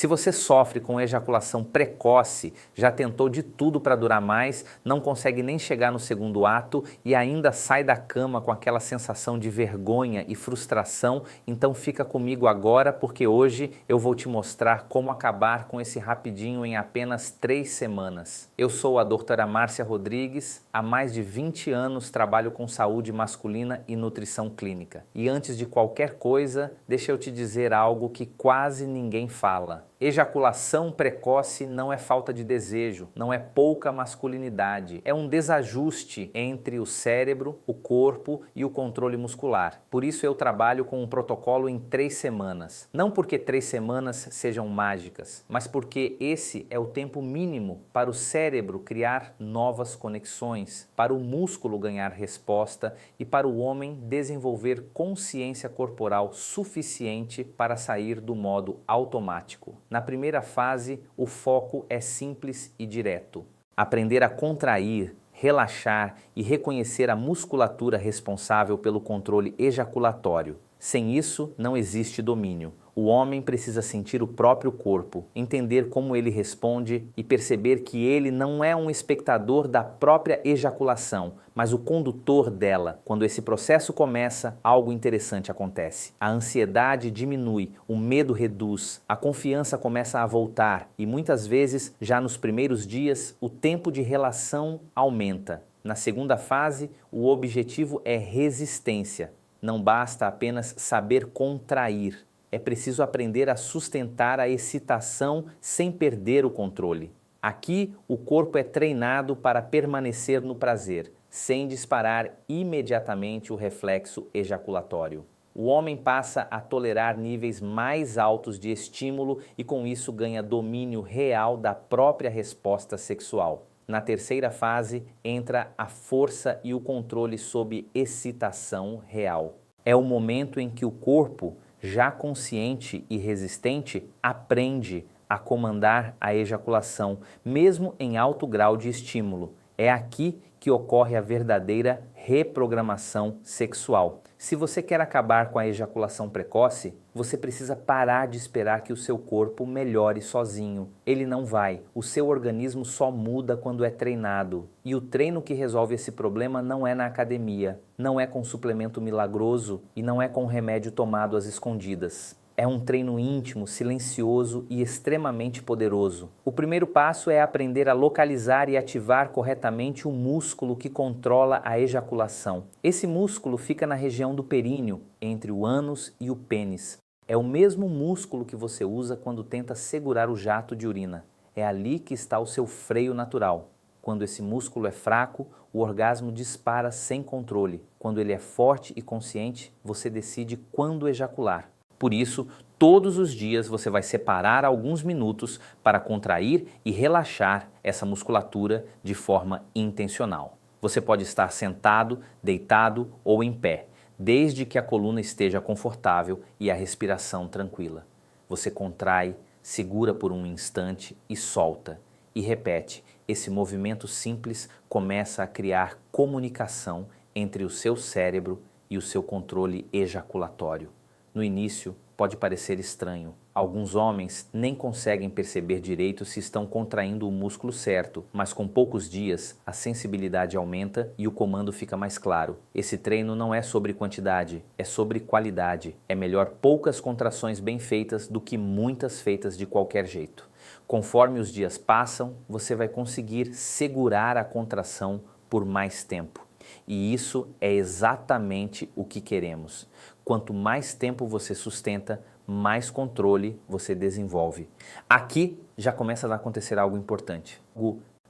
Se você sofre com ejaculação precoce, já tentou de tudo para durar mais, não consegue nem chegar no segundo ato e ainda sai da cama com aquela sensação de vergonha e frustração, então fica comigo agora porque hoje eu vou te mostrar como acabar com esse rapidinho em apenas 3 semanas. Eu sou a doutora Márcia Rodrigues, há mais de 20 anos trabalho com saúde masculina e nutrição clínica. E antes de qualquer coisa, deixa eu te dizer algo que quase ninguém fala. Ejaculação precoce não é falta de desejo, não é pouca masculinidade, é um desajuste entre o cérebro, o corpo e o controle muscular. Por isso eu trabalho com um protocolo em 3 semanas. Não porque 3 semanas sejam mágicas, mas porque esse é o tempo mínimo para o cérebro criar novas conexões, para o músculo ganhar resposta e para o homem desenvolver consciência corporal suficiente para sair do modo automático. Na primeira fase, o foco é simples e direto. Aprender a contrair, relaxar e reconhecer a musculatura responsável pelo controle ejaculatório. Sem isso, não existe domínio. O homem precisa sentir o próprio corpo, entender como ele responde e perceber que ele não é um espectador da própria ejaculação, mas o condutor dela. Quando esse processo começa, algo interessante acontece. A ansiedade diminui, o medo reduz, a confiança começa a voltar e muitas vezes, já nos primeiros dias, o tempo de relação aumenta. Na segunda fase, o objetivo é resistência. Não basta apenas saber contrair. É preciso aprender a sustentar a excitação sem perder o controle. Aqui, o corpo é treinado para permanecer no prazer, sem disparar imediatamente o reflexo ejaculatório. O homem passa a tolerar níveis mais altos de estímulo e com isso ganha domínio real da própria resposta sexual. Na terceira fase, entra a força e o controle sob excitação real. É o momento em que o corpo, já consciente e resistente, aprende a comandar a ejaculação, mesmo em alto grau de estímulo. É aqui que ocorre a verdadeira reprogramação sexual. Se você quer acabar com a ejaculação precoce, você precisa parar de esperar que o seu corpo melhore sozinho. Ele não vai. O seu organismo só muda quando é treinado. E o treino que resolve esse problema não é na academia, não é com suplemento milagroso e não é com remédio tomado às escondidas. É um treino íntimo, silencioso e extremamente poderoso. O primeiro passo é aprender a localizar e ativar corretamente o músculo que controla a ejaculação. Esse músculo fica na região do períneo, entre o ânus e o pênis. É o mesmo músculo que você usa quando tenta segurar o jato de urina. É ali que está o seu freio natural. Quando esse músculo é fraco, o orgasmo dispara sem controle. Quando ele é forte e consciente, você decide quando ejacular. Por isso, todos os dias você vai separar alguns minutos para contrair e relaxar essa musculatura de forma intencional. Você pode estar sentado, deitado ou em pé, desde que a coluna esteja confortável e a respiração tranquila. Você contrai, segura por um instante e solta. E repete, esse movimento simples começa a criar comunicação entre o seu cérebro e o seu controle ejaculatório. No início, pode parecer estranho. Alguns homens nem conseguem perceber direito se estão contraindo o músculo certo, mas com poucos dias, a sensibilidade aumenta e o comando fica mais claro. Esse treino não é sobre quantidade, é sobre qualidade. É melhor poucas contrações bem feitas do que muitas feitas de qualquer jeito. Conforme os dias passam, você vai conseguir segurar a contração por mais tempo. E isso é exatamente o que queremos. Quanto mais tempo você sustenta, mais controle você desenvolve. Aqui já começa a acontecer algo importante.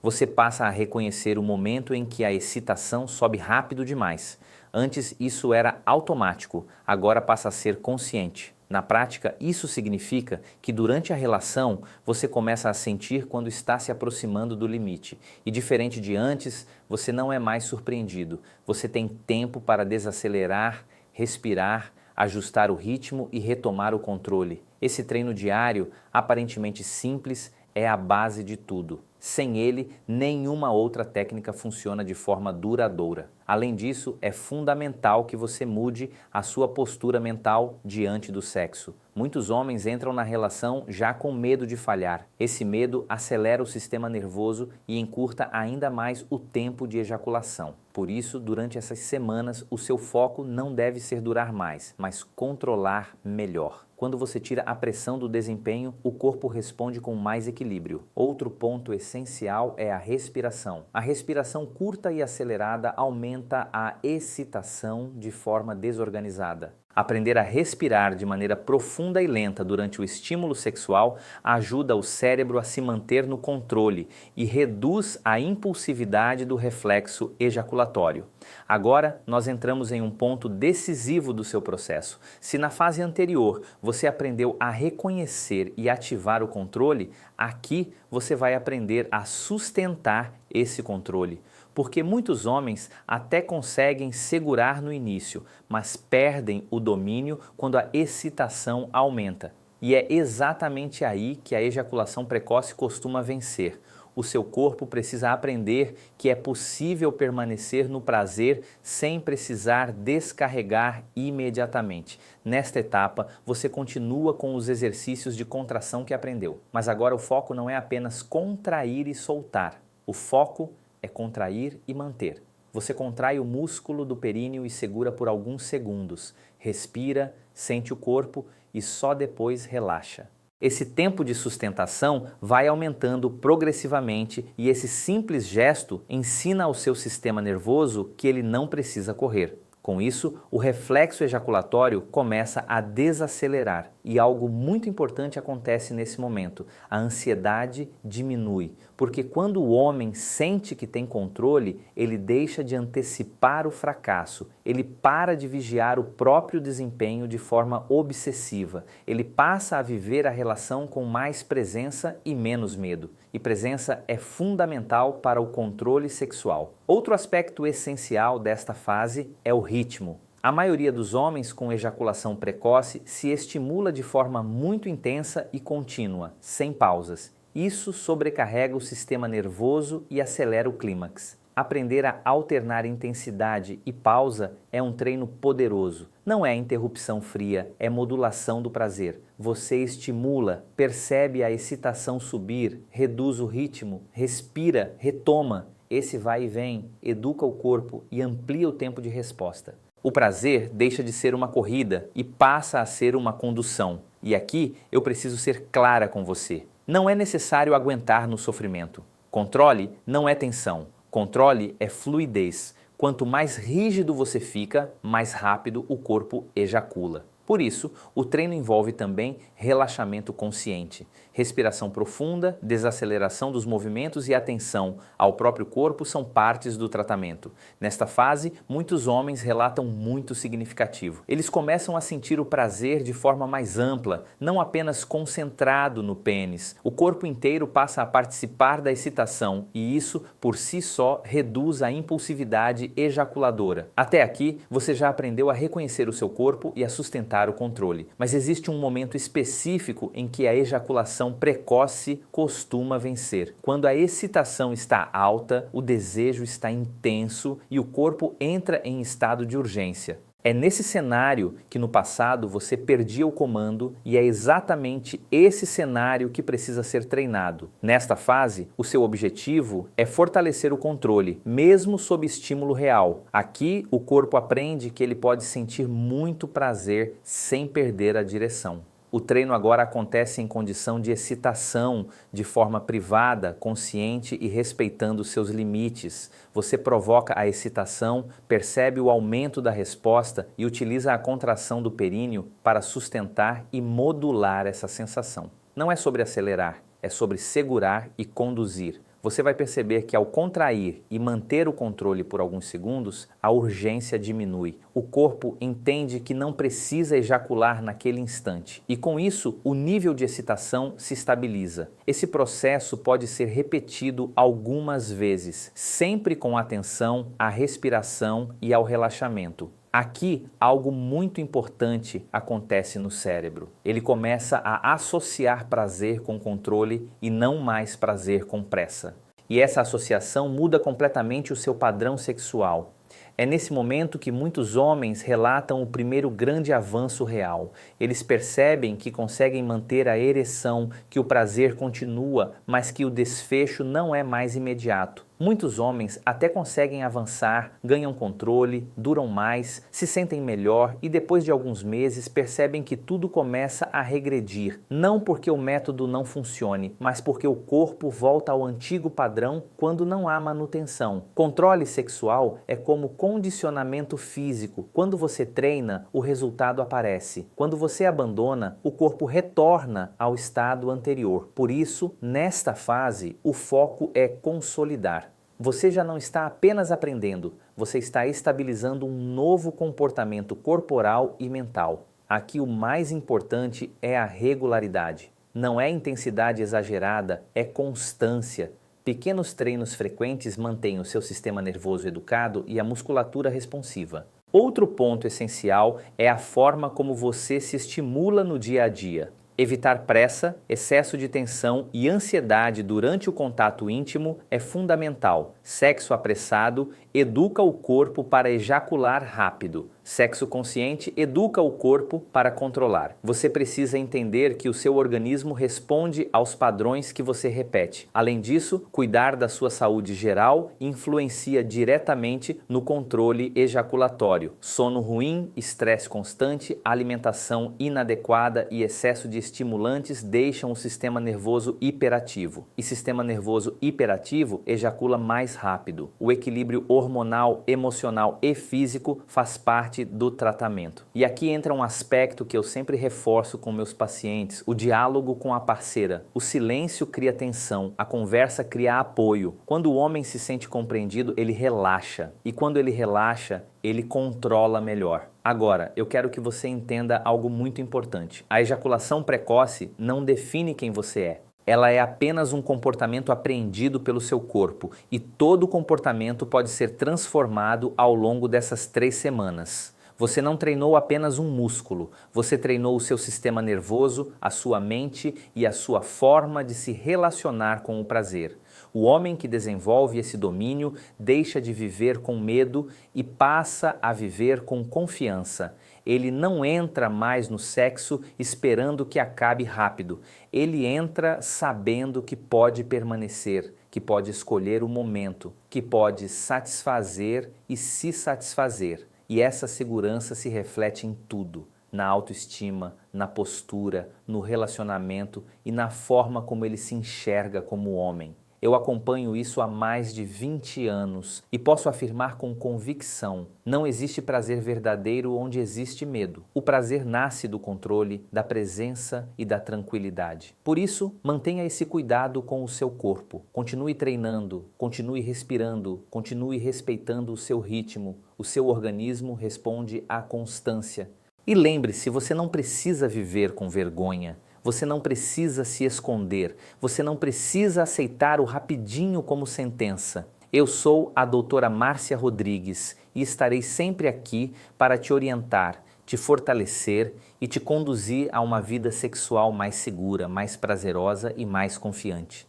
Você passa a reconhecer o momento em que a excitação sobe rápido demais. Antes isso era automático, agora passa a ser consciente. Na prática, isso significa que durante a relação você começa a sentir quando está se aproximando do limite. E diferente de antes, você não é mais surpreendido. Você tem tempo para desacelerar, respirar, ajustar o ritmo e retomar o controle. Esse treino diário, aparentemente simples, é a base de tudo. Sem ele, nenhuma outra técnica funciona de forma duradoura. Além disso, é fundamental que você mude a sua postura mental diante do sexo. Muitos homens entram na relação já com medo de falhar. Esse medo acelera o sistema nervoso e encurta ainda mais o tempo de ejaculação. Por isso, durante essas semanas, o seu foco não deve ser durar mais, mas controlar melhor. Quando você tira a pressão do desempenho, o corpo responde com mais equilíbrio. Outro ponto essencial é a respiração. A respiração curta e acelerada aumenta a excitação de forma desorganizada. Aprender a respirar de maneira profunda e lenta durante o estímulo sexual ajuda o cérebro a se manter no controle e reduz a impulsividade do reflexo ejaculatório. Agora, nós entramos em um ponto decisivo do seu processo. Se na fase anterior você aprendeu a reconhecer e ativar o controle, aqui você vai aprender a sustentar esse controle. Porque muitos homens até conseguem segurar no início, mas perdem o domínio quando a excitação aumenta. E é exatamente aí que a ejaculação precoce costuma vencer. O seu corpo precisa aprender que é possível permanecer no prazer sem precisar descarregar imediatamente. Nesta etapa, você continua com os exercícios de contração que aprendeu. Mas agora o foco não é apenas contrair e soltar. O foco é contrair e manter. Você contrai o músculo do períneo e segura por alguns segundos. Respira, sente o corpo e só depois relaxa. Esse tempo de sustentação vai aumentando progressivamente e esse simples gesto ensina ao seu sistema nervoso que ele não precisa correr. Com isso, o reflexo ejaculatório começa a desacelerar e algo muito importante acontece nesse momento. A ansiedade diminui, porque quando o homem sente que tem controle, ele deixa de antecipar o fracasso, ele para de vigiar o próprio desempenho de forma obsessiva, ele passa a viver a relação com mais presença e menos medo. E presença é fundamental para o controle sexual. Outro aspecto essencial desta fase é o ritmo. A maioria dos homens com ejaculação precoce se estimula de forma muito intensa e contínua, sem pausas. Isso sobrecarrega o sistema nervoso e acelera o clímax. Aprender a alternar intensidade e pausa é um treino poderoso. Não é interrupção fria, é modulação do prazer. Você estimula, percebe a excitação subir, reduz o ritmo, respira, retoma. Esse vai e vem, educa o corpo e amplia o tempo de resposta. O prazer deixa de ser uma corrida e passa a ser uma condução. E aqui eu preciso ser clara com você. Não é necessário aguentar no sofrimento. Controle não é tensão. Controle é fluidez. Quanto mais rígido você fica, mais rápido o corpo ejacula. Por isso, o treino envolve também relaxamento consciente. Respiração profunda, desaceleração dos movimentos e atenção ao próprio corpo são partes do tratamento. Nesta fase, muitos homens relatam muito significativo. Eles começam a sentir o prazer de forma mais ampla, não apenas concentrado no pênis. O corpo inteiro passa a participar da excitação e isso, por si só, reduz a impulsividade ejaculadora. Até aqui, você já aprendeu a reconhecer o seu corpo e a sustentar o controle. Mas existe um momento específico em que a ejaculação precoce costuma vencer. Quando a excitação está alta, o desejo está intenso e o corpo entra em estado de urgência. É nesse cenário que no passado você perdia o comando e é exatamente esse cenário que precisa ser treinado. Nesta fase, o seu objetivo é fortalecer o controle, mesmo sob estímulo real. Aqui, o corpo aprende que ele pode sentir muito prazer sem perder a direção. O treino agora acontece em condição de excitação, de forma privada, consciente e respeitando seus limites. Você provoca a excitação, percebe o aumento da resposta e utiliza a contração do períneo para sustentar e modular essa sensação. Não é sobre acelerar, é sobre segurar e conduzir. Você vai perceber que ao contrair e manter o controle por alguns segundos, a urgência diminui. O corpo entende que não precisa ejacular naquele instante e com isso o nível de excitação se estabiliza. Esse processo pode ser repetido algumas vezes, sempre com atenção à respiração e ao relaxamento. Aqui, algo muito importante acontece no cérebro. Ele começa a associar prazer com controle e não mais prazer com pressa. E essa associação muda completamente o seu padrão sexual. É nesse momento que muitos homens relatam o primeiro grande avanço real. Eles percebem que conseguem manter a ereção, que o prazer continua, mas que o desfecho não é mais imediato. Muitos homens até conseguem avançar, ganham controle, duram mais, se sentem melhor e depois de alguns meses percebem que tudo começa a regredir. Não porque o método não funcione, mas porque o corpo volta ao antigo padrão quando não há manutenção. Controle sexual é como condicionamento físico. Quando você treina, o resultado aparece. Quando você abandona, o corpo retorna ao estado anterior. Por isso, nesta fase, o foco é consolidar. Você já não está apenas aprendendo, você está estabilizando um novo comportamento corporal e mental. Aqui o mais importante é a regularidade. Não é intensidade exagerada, é constância. Pequenos treinos frequentes mantêm o seu sistema nervoso educado e a musculatura responsiva. Outro ponto essencial é a forma como você se estimula no dia a dia. Evitar pressa, excesso de tensão e ansiedade durante o contato íntimo é fundamental. Sexo apressado educa o corpo para ejacular rápido. Sexo consciente educa o corpo para controlar. Você precisa entender que o seu organismo responde aos padrões que você repete. Além disso, cuidar da sua saúde geral influencia diretamente no controle ejaculatório. Sono ruim, estresse constante, alimentação inadequada e excesso de estimulantes deixam o sistema nervoso hiperativo. E sistema nervoso hiperativo ejacula mais rápido. O equilíbrio hormonal, emocional e físico faz parte do tratamento. E aqui entra um aspecto que eu sempre reforço com meus pacientes, o diálogo com a parceira. O silêncio cria tensão, a conversa cria apoio. Quando o homem se sente compreendido, ele relaxa. E quando ele relaxa, ele controla melhor. Agora, eu quero que você entenda algo muito importante. A ejaculação precoce não define quem você é. Ela é apenas um comportamento aprendido pelo seu corpo e todo comportamento pode ser transformado ao longo dessas 3 semanas. Você não treinou apenas um músculo, você treinou o seu sistema nervoso, a sua mente e a sua forma de se relacionar com o prazer. O homem que desenvolve esse domínio deixa de viver com medo e passa a viver com confiança. Ele não entra mais no sexo esperando que acabe rápido. Ele entra sabendo que pode permanecer, que pode escolher o momento, que pode satisfazer e se satisfazer. E essa segurança se reflete em tudo, na autoestima, na postura, no relacionamento e na forma como ele se enxerga como homem. Eu acompanho isso há mais de 20 anos e posso afirmar com convicção, não existe prazer verdadeiro onde existe medo. O prazer nasce do controle, da presença e da tranquilidade. Por isso, mantenha esse cuidado com o seu corpo. Continue treinando, continue respirando, continue respeitando o seu ritmo. O seu organismo responde à constância. E lembre-se, você não precisa viver com vergonha. Você não precisa se esconder, você não precisa aceitar o rapidinho como sentença. Eu sou a doutora Márcia Rodrigues e estarei sempre aqui para te orientar, te fortalecer e te conduzir a uma vida sexual mais segura, mais prazerosa e mais confiante.